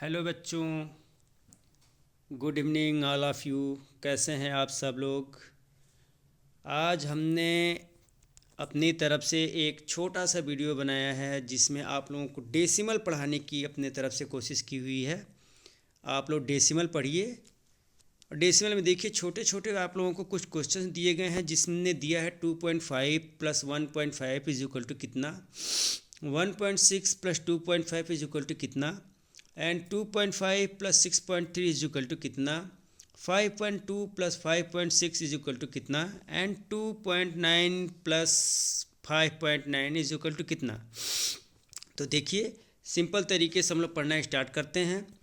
Hello बच्चों, good evening all of you. कैसे हैं आप सब लोग। आज हमने अपनी तरफ से एक छोटा सा वीडियो बनाया है जिसमें आप लोगों को डेसिमल पढ़ाने की अपने तरफ से कोशिश की हुई है। आप लोग डेसिमल पढ़िए और डेसिमल में देखिए छोटे छोटे आप लोगों को कुछ क्वेश्चन दिए गए हैं जिसने दिया है 2.5 प्लस 1.5 इज इक्वल टू कितना, 1.6 प्लस 2.5 इज इक्वल टू कितना, and 2.5 plus 6.3 is equal to कितना, 5.2 प्लस 5.6 इज इक्वल टू कितना, and 2.9 plus 5.9 is equal to कितना। तो देखिए सिंपल तरीके से हम लोग पढ़ना स्टार्ट करते हैं।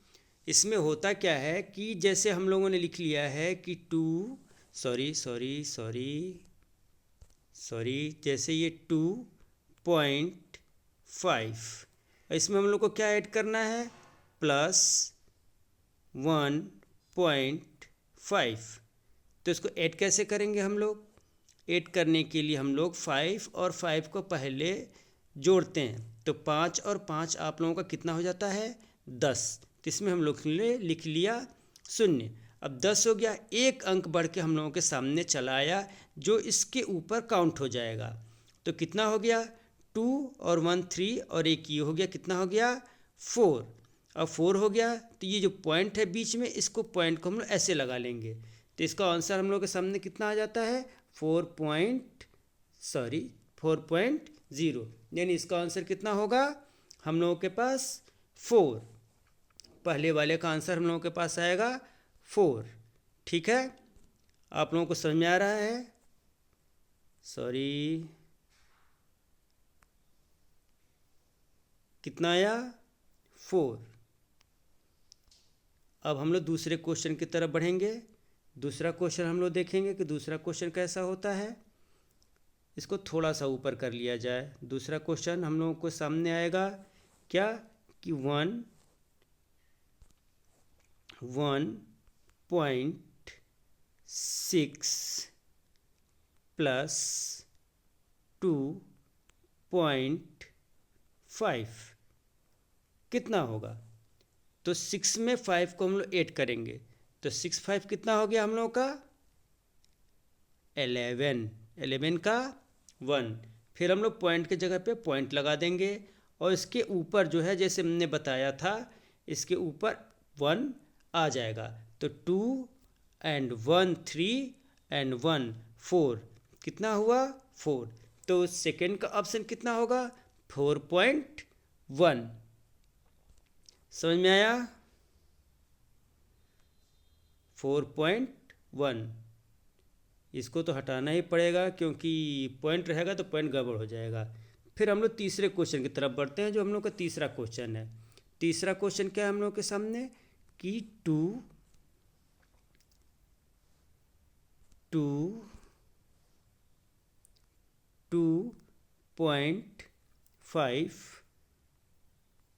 इसमें होता क्या है कि जैसे हम लोगों ने लिख लिया है कि जैसे ये 2.5, इसमें हम लोग को क्या ऐड करना है, प्लस 1.5। तो इसको ऐड कैसे करेंगे हम लोग, ऐड करने के लिए हम लोग 5 और 5 को पहले जोड़ते हैं। तो 5 और 5 आप लोगों का कितना हो जाता है, 10। तो इसमें हम लोग ने लिख लिया 0। अब 10 हो गया, एक अंक बढ़ के हम लोगों के सामने चला आया जो इसके ऊपर काउंट हो जाएगा। तो कितना हो गया, 2 और 1 3 और एक ये हो गया, कितना हो गया 4। अब 4 हो गया तो ये जो पॉइंट है बीच में, इसको पॉइंट को हम लोग ऐसे लगा लेंगे। तो इसका आंसर हम लोग के सामने कितना आ जाता है, 4.0, यानी इसका आंसर कितना होगा हम लोगों के पास 4। पहले वाले का आंसर हम लोगों के पास आएगा 4। ठीक है, आप लोगों को समझ में आ रहा है। कितना आया, 4। अब हम लोग दूसरे क्वेश्चन की तरफ बढ़ेंगे। दूसरा क्वेश्चन हम लोग देखेंगे कि दूसरा क्वेश्चन कैसा होता है। इसको थोड़ा सा ऊपर कर लिया जाए। दूसरा क्वेश्चन हम लोगों को सामने आएगा क्या कि 1.6 प्लस 2.5 कितना होगा। तो 6 में 5 को हम लोग ऐड करेंगे तो 6 5 कितना हो गया हम लोगों का 11 का 1। फिर हम लोग पॉइंट के जगह पे पॉइंट लगा देंगे और इसके ऊपर जो है जैसे हमने बताया था इसके ऊपर 1 आ जाएगा। तो 2 and 1 3 and 1 4 कितना हुआ 4। तो सेकेंड का ऑप्शन कितना होगा 4.1। समझ में आया, 4.1। इसको तो हटाना ही पड़ेगा क्योंकि पॉइंट रहेगा तो पॉइंट गड़बड़ हो जाएगा। फिर हम लोग तीसरे क्वेश्चन की तरफ बढ़ते हैं जो हम लोग का तीसरा क्वेश्चन है। तीसरा क्वेश्चन क्या है हम लोग के सामने कि 2.5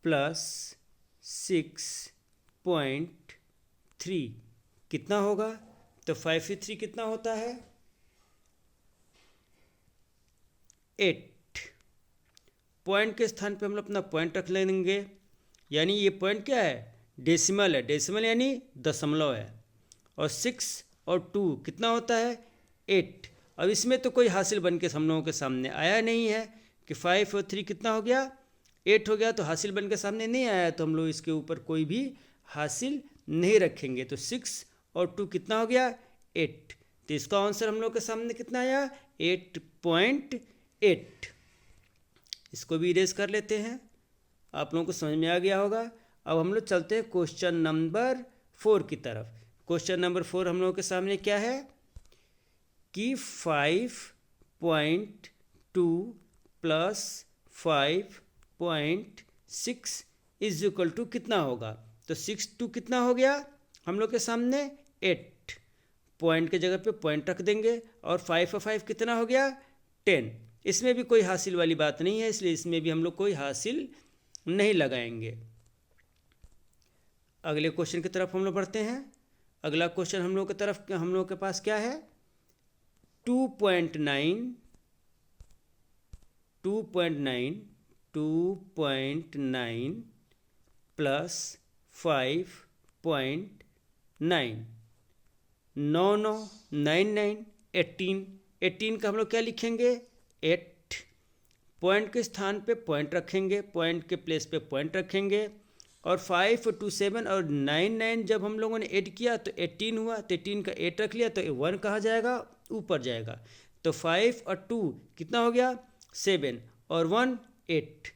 प्लस 6.3 कितना होगा। तो 5 से 3 कितना होता है 8। पॉइंट के स्थान पे हम लोग अपना पॉइंट रख लेंगे, यानी ये पॉइंट क्या है डेसिमल है, डेसिमल यानी दशमलव है। और 6 और 2 कितना होता है 8। अब इसमें तो कोई हासिल बन के हम लोगों के सामने आया नहीं है कि 5 और 3 कितना हो गया 8 हो गया। तो हासिल बन के सामने नहीं आया तो हम लोग इसके ऊपर कोई भी हासिल नहीं रखेंगे। तो 6 और 2 कितना हो गया 8। तो इसका आंसर हम लोग के सामने कितना आया 8.8। इसको भी इरेज कर लेते हैं, आप लोगों को समझ में आ गया होगा। अब हम लोग चलते हैं क्वेश्चन नंबर 4 की तरफ। क्वेश्चन नंबर 4 हम लोगों के सामने क्या है कि 5.2 प्लस 5.6 इज इक्वल टू कितना होगा। तो 6 2 कितना हो गया हम लोग के सामने 8। पॉइंट के जगह पे पॉइंट रख देंगे और 5 और 5 कितना हो गया 10। इसमें भी कोई हासिल वाली बात नहीं है इसलिए इसमें भी हम लोग कोई हासिल नहीं लगाएंगे। अगले क्वेश्चन की तरफ हम लोग बढ़ते हैं। अगला क्वेश्चन हम लोग की तरफ हम लोग के पास क्या है 2.9 प्लस 5.9, 9999 18। 18 का हम लोग क्या लिखेंगे? 8। पॉइंट के स्थान पे पॉइंट रखेंगे, पॉइंट के प्लेस पे पॉइंट रखेंगे। और 5 और 2 7 और 9 9 जब हम लोगों ने ऐड किया तो 18 हुआ, तो 18 का 8 रख लिया तो 1 कहाँ जाएगा? ऊपर जाएगा। तो 5 और 2 कितना हो गया? 7 और 1 8।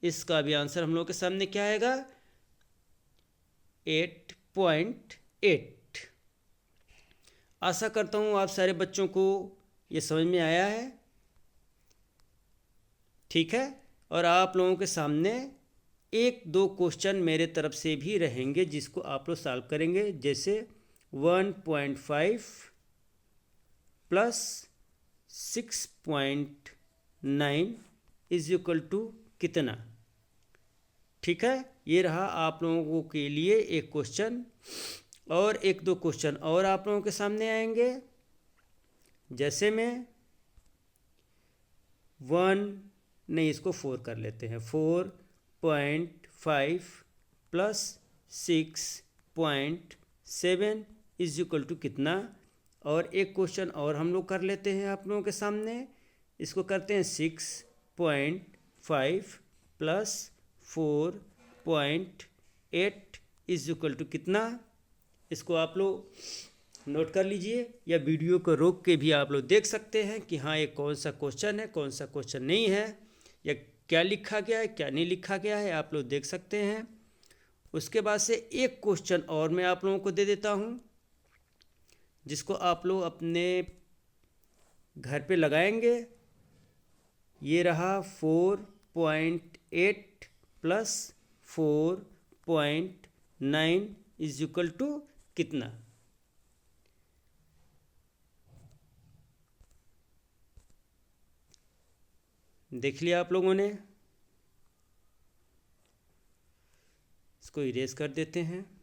इसका भी आंसर हम लोग के सामने क्या आएगा? 8.8। आशा करता हूँ आप सारे बच्चों को ये समझ में आया है। ठीक है, और आप लोगों के सामने 1-2 क्वेश्चन मेरे तरफ से भी रहेंगे जिसको आप लोग सॉल्व करेंगे। जैसे 1.5 प्लस 6.9 इज इक्वल टू कितना। ठीक है, ये रहा आप लोगों के लिए एक क्वेश्चन। और 1-2 क्वेश्चन और आप लोगों के सामने आएंगे। जैसे में 1 नहीं, इसको 4 कर लेते हैं। 4.5 प्लस 6.7 इज इक्वल टू कितना। और एक क्वेश्चन और हम लोग कर लेते हैं आप लोगों के सामने। इसको करते हैं 6.5 प्लस 4.8 इज इक्वल टू कितना। इसको आप लोग नोट कर लीजिए, या वीडियो को रोक के भी आप लोग देख सकते हैं कि हाँ ये कौन सा क्वेश्चन है, कौन सा क्वेश्चन नहीं है, या क्या लिखा गया है, क्या नहीं लिखा गया है, आप लोग देख सकते हैं। उसके बाद से एक क्वेश्चन और मैं आप लोगों को दे देता हूँ, जिसको आप लोग अपने घर पे लगाएंगे। ये रहा 4.8 प्लस 4.9 इज इक्वल टू कितना। देख लिया आप लोगों ने। इसको इरेज कर देते हैं।